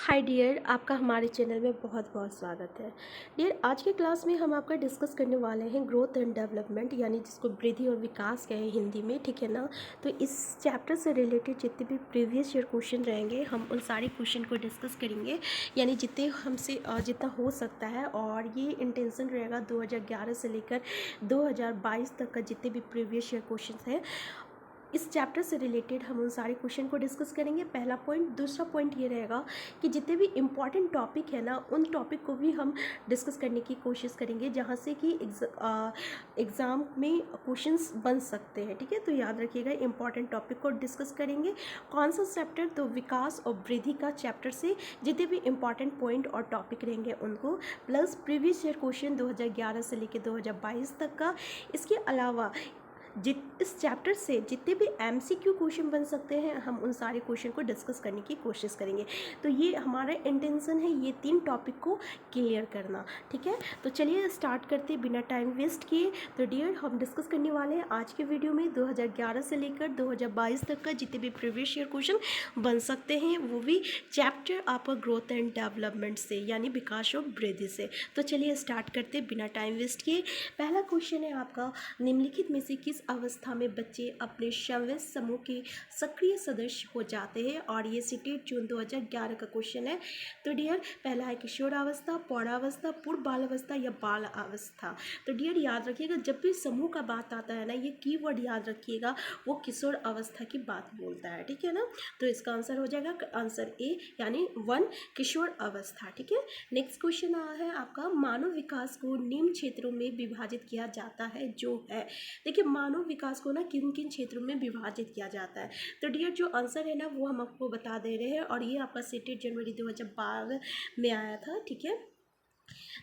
Hi dear, आपका हमारे channel में बहुत बहुत स्वागत है। डियर, आज के क्लास में हम आपका डिस्कस करने वाले हैं ग्रोथ एंड डेवलपमेंट, यानी जिसको वृद्धि और विकास कहें हिंदी में, ठीक है ना। तो इस चैप्टर से रिलेटेड जितने भी प्रीवियस ईयर क्वेश्चन रहेंगे हम उन सारे क्वेश्चन को डिस्कस करेंगे, यानी जितने हमसे जितना हो सकता है। और ये इंटेंशन रहेगा 2011 से लेकर 2022 तक का जितने भी प्रीवियस ईयर क्वेश्चन हैं इस चैप्टर से रिलेटेड हम उन सारे क्वेश्चन को डिस्कस करेंगे। पहला पॉइंट। दूसरा पॉइंट ये रहेगा कि जितने भी इम्पॉर्टेंट टॉपिक है ना उन टॉपिक को भी हम डिस्कस करने की कोशिश करेंगे जहाँ से कि एग्ज़ाम में क्वेश्चंस बन सकते हैं, ठीक है। तो याद रखिएगा, इम्पॉर्टेंट टॉपिक को डिस्कस करेंगे। कौन सा चैप्टर? तो विकास और वृद्धि का चैप्टर से जितने भी इम्पॉर्टेंट पॉइंट और टॉपिक रहेंगे उनको, प्लस प्रीवियस ईयर क्वेश्चन 2011 से लेकर 2022 तक का। इसके अलावा इस चैप्टर से जितने भी एमसीक्यू क्वेश्चन बन सकते हैं हम उन सारे क्वेश्चन को डिस्कस करने की कोशिश करेंगे। तो ये हमारा इंटेंशन है, ये 3 टॉपिक को क्लियर करना, ठीक है। तो चलिए स्टार्ट करते हैं बिना टाइम वेस्ट किए। तो डियर, हम डिस्कस करने वाले हैं आज के वीडियो में 2011 से लेकर 2022 तक का जितने भी प्रीवियस ईयर क्वेश्चन बन सकते हैं, वो भी चैप्टर आपका ग्रोथ एंड डेवलपमेंट से, यानी विकास और वृद्धि से। तो चलिए स्टार्ट करते हैं बिना टाइम वेस्ट किए। पहला क्वेश्चन है आपका, निम्नलिखित में से किस अवस्था में बच्चे अपने श्रव्य समूह के सक्रिय सदस्य हो जाते हैं? और ये सिटेट जून 2011 का क्वेश्चन है। तो डियर, पहला है किशोरावस्था, पौढ़ावस्था, पूर्व बाल अवस्था या बाल अवस्था। तो डियर याद रखिएगा, जब भी समूह का बात आता है ना, ये कीवर्ड याद रखिएगा, वो किशोर अवस्था की बात बोलता है, ठीक है ना। तो इसका आंसर हो जाएगा आंसर ए, यानी 1 किशोर अवस्था, ठीक है। नेक्स्ट क्वेश्चन आ है आपका, मानव विकास को निम्न क्षेत्रों में विभाजित किया जाता है जो है। देखिए, मानव विकास को ना किन किन क्षेत्रों में विभाजित किया जाता है। तो डियर, जो आंसर है ना वो हम आपको बता दे रहे हैं, और ये आपका सिटेट जनवरी 2012 में आया था, ठीक है।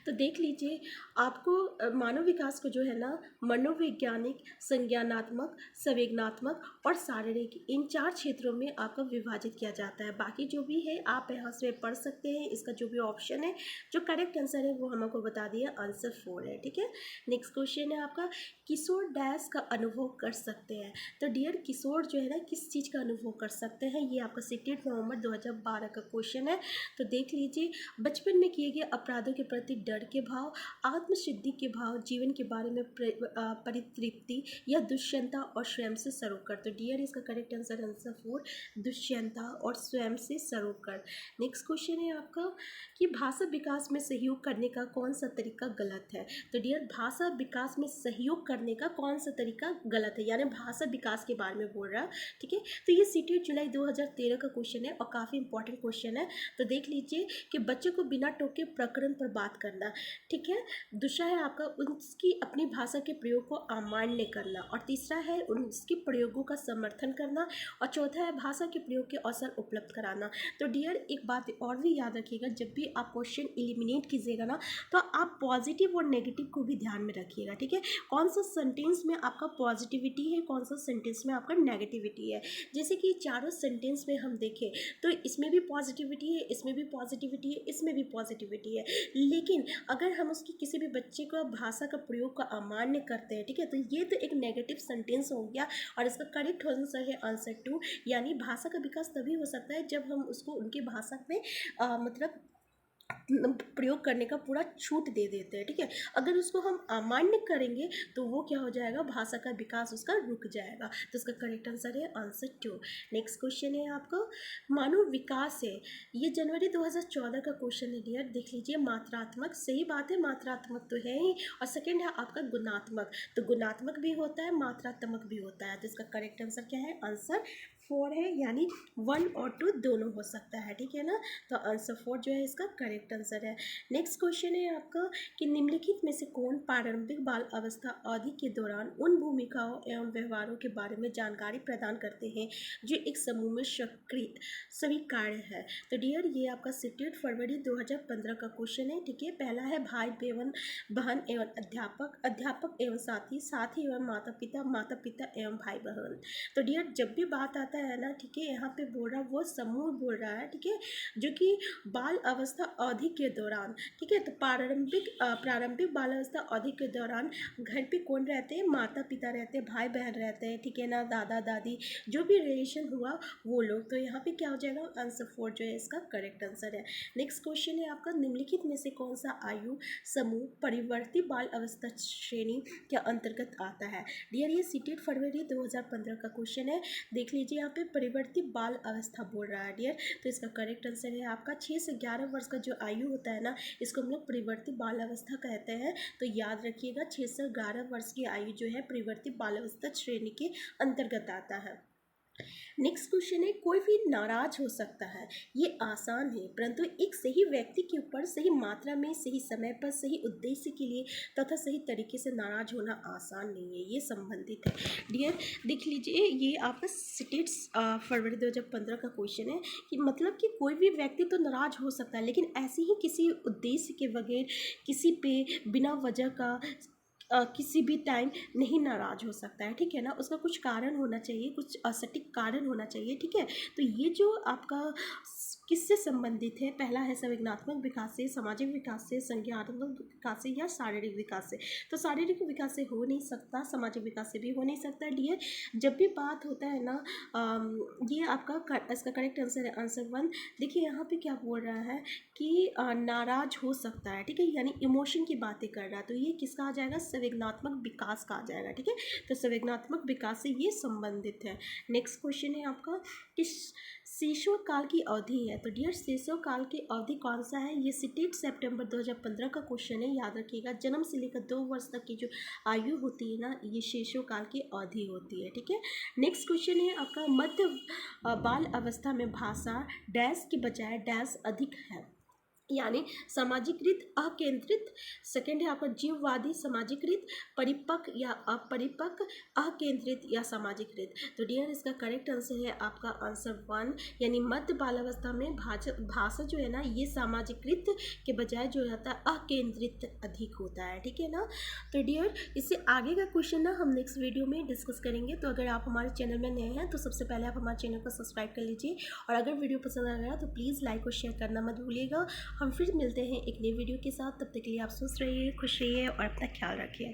तो देख लीजिए, आपको मानव विकास को जो है ना मनोवैज्ञानिक, संज्ञानात्मक, संवेदनात्मक और शारीरिक, इन 4 क्षेत्रों में आपका विभाजित किया जाता है। बाकी जो भी है आप यहाँ से पढ़ सकते हैं। इसका जो भी ऑप्शन है, जो करेक्ट आंसर है वो हम आपको बता दिया, आंसर 4 है, ठीक है। नेक्स्ट क्वेश्चन है आपका, किशोर डैश का अनुभव कर सकते हैं। तो डियर, किशोर जो है ना किस चीज़ का अनुभव कर सकते हैं, ये आपका सिटेट नवंबर 2012 का क्वेश्चन है। तो देख लीजिए, बचपन में किए गए अपराधों के प्रति डर के भाव, आत्मसिद्धि के भाव, जीवन के बारे में परितृप्ति या दुष्यंता और स्वयं से सरोकर। तो डियर, इसका करेक्ट आंसर 4, दुष्यंता और स्वयं से सरोकर। नेक्स्ट क्वेश्चन है आपका कि भाषा विकास में सहयोग करने का कौन सा तरीका गलत है। तो डियर, भाषा विकास में सहयोग करने का कौन सा तरीका गलत है, यानी भाषा विकास के बारे में बोल रहा है, ठीक है। तो ये सिटेट जुलाई 2013 का क्वेश्चन है और काफ़ी इंपॉर्टेंट क्वेश्चन है। तो देख लीजिए कि बच्चे को बिना टोके प्रकरण पर बात करना, ठीक है। दूसरा है आपका उसकी अपनी भाषा के प्रयोग को अमान्य करना, और तीसरा है उसके प्रयोगों का समर्थन करना, और चौथा है भाषा के प्रयोग के अवसर उपलब्ध कराना। तो डियर, एक बात और भी याद रखिएगा, जब भी आप क्वेश्चन एलिमिनेट कीजिएगा ना तो आप पॉजिटिव और नेगेटिव को भी ध्यान में रखिएगा, ठीक है। कौन सा सेंटेंस में आपका पॉजिटिविटी है, कौन सा सेंटेंस में आपका नेगेटिविटी है। जैसे कि चारों सेंटेंस में हम देखें तो इसमें भी पॉजिटिविटी है, इसमें भी पॉजिटिविटी है, इसमें भी पॉजिटिविटी है, लेकिन अगर हम उसकी किसी भी बच्चे को भाषा का प्रयोग का अमान्य करते हैं, ठीक है, तो ये तो एक नेगेटिव सेंटेंस हो गया। और इसका करेक्ट आंसर है आंसर 2, यानी भाषा का विकास तभी हो सकता है जब हम उसको उनकी भाषा में मतलब प्रयोग करने का पूरा छूट दे देते हैं, ठीक है। अगर उसको हम अमान्य करेंगे तो वो क्या हो जाएगा, भाषा का विकास उसका रुक जाएगा। तो इसका करेक्ट आंसर है आंसर 2। नेक्स्ट क्वेश्चन है आपका, मानव विकास है, ये जनवरी 2014 का क्वेश्चन है डियर। देख लीजिए, मात्रात्मक, सही बात है, मात्रात्मक तो है ही, और सेकेंड है आपका गुणात्मक। तो गुणात्मक भी होता है, मात्रात्मक भी होता है। तो इसका करेक्ट आंसर क्या है, आंसर 4 है, यानी 1 और 2 दोनों हो सकता है, ठीक है ना। तो आंसर 4 जो है इसका करेक्ट आंसर है। नेक्स्ट क्वेश्चन है आपका कि निम्नलिखित में से कौन प्रारंभिक बाल अवस्था अवधि के दौरान उन भूमिकाओं एवं व्यवहारों के बारे में जानकारी प्रदान करते हैं जो एक समूह में स्वीकार्य है। तो डियर, ये आपका सिटेट फरवरी 2015 का क्वेश्चन है, ठीक है। पहला है भाई एवं बहन एवं अध्यापक, अध्यापक एवं साथी, साथी एवं माता पिता, माता पिता एवं भाई बहन। तो डियर, जब भी बात आता आता है ना, ठीक है, यहाँ पे बोल रहा वो समूह बोल रहा है, ठीक है, जो कि बाल अवस्था अवधि के दौरान, ठीक है, तो प्रारंभिक बाल अवस्था अवधि के दौरान घर पे कौन रहते हैं, माता पिता रहते हैं, भाई बहन रहते हैं, ठीक है ना, दादा दादी, जो भी रिलेशन हुआ वो लोग। तो यहाँ पे क्या हो जाएगा, आंसर 4 जो है इसका करेक्ट आंसर है। नेक्स्ट क्वेश्चन है आपका, निम्नलिखित में से कौन सा आयु समूह परिवर्ती बाल अवस्था श्रेणी के अंतर्गत आता है। डियर ये सीटेड फरवरी 2015 का क्वेश्चन है, देख लीजिए यहाँ पे परिवर्ती बाल अवस्था बोल रहा है डियर। तो इसका करेक्ट आंसर है आपका 6 से 11 वर्ष का जो आयु होता है ना, इसको हम लोग परिवर्ती बाल अवस्था कहते हैं। तो याद रखिएगा 6 से 11 वर्ष की आयु जो है परिवर्ती बाल अवस्था श्रेणी के अंतर्गत आता है। नेक्स्ट क्वेश्चन है, कोई भी नाराज हो सकता है, ये आसान है, परंतु एक सही व्यक्ति के ऊपर सही मात्रा में सही समय पर सही उद्देश्य के लिए तथा सही तरीके से नाराज होना आसान नहीं है, ये संबंधित है। डियर देख लीजिए, ये आपका स्टेट्स फरवरी 2015 का क्वेश्चन है कि मतलब कि कोई भी व्यक्ति तो नाराज हो सकता है, लेकिन ऐसे ही किसी उद्देश्य के बगैर किसी पे बिना वजह का किसी भी टाइम नहीं नाराज हो सकता है, ठीक है ना, उसका कुछ कारण होना चाहिए, कुछ सटीक कारण होना चाहिए, ठीक है। तो ये जो आपका किससे संबंधित है, पहला है संवेदनात्मक विकास से, सामाजिक विकास से, संज्ञानात्मक विकास से या शारीरिक विकास से। तो शारीरिक विकास से हो नहीं सकता, सामाजिक विकास से भी हो नहीं सकता डियर। जब भी बात होता है ना, ये आपका इसका करेक्ट आंसर है आंसर 1। देखिए यहाँ पे क्या बोल रहा है कि नाराज हो सकता है, ठीक है, यानी इमोशन की बातें कर रहा है, तो ये किसका आ जाएगा, संवेदनात्मक विकास का आ जाएगा, ठीक है। तो संवेदनात्मक विकास से ये संबंधित है। नेक्स्ट क्वेश्चन है आपका कि शैशव काल की अवधि है, तो डियर शैशव काल की अवधि कौन सा है, ये सिटेट सितंबर 2015 का क्वेश्चन है, याद रखिएगा। जन्म से लेकर 2 वर्ष तक की जो आयु होती है ना, ये शैशव काल की अवधि होती है, ठीक है। नेक्स्ट क्वेश्चन है आपका मध्य बाल अवस्था में भाषा डैश के बजाय डैश अधिक है, यानी सामाजिकृत अकेंद्रित। सेकेंड है आपका जीववादी सामाजिकृत, परिपक्व या अपरिपक्व, अकेंद्रित या सामाजिकृत। तो डियर इसका करेक्ट आंसर है आपका आंसर 1, यानी मध्य बालावस्था में भाषा जो है ना, ये सामाजिकृत के बजाय जो रहता है अकेंद्रित अधिक होता है, ठीक है ना। तो डियर इससे आगे का क्वेश्चन ना हम नेक्स्ट वीडियो में डिस्कस करेंगे। तो अगर आप हमारे चैनल में नए हैं तो सबसे पहले आप हमारे चैनल को सब्सक्राइब कर लीजिए, और अगर वीडियो पसंद आ गया तो प्लीज़ लाइक और शेयर करना मत भूलिएगा। हम फिर मिलते हैं एक नई वीडियो के साथ, तब तक के लिए आप स्वस्थ रहिए, खुश रहिए और अपना ख्याल रखिए।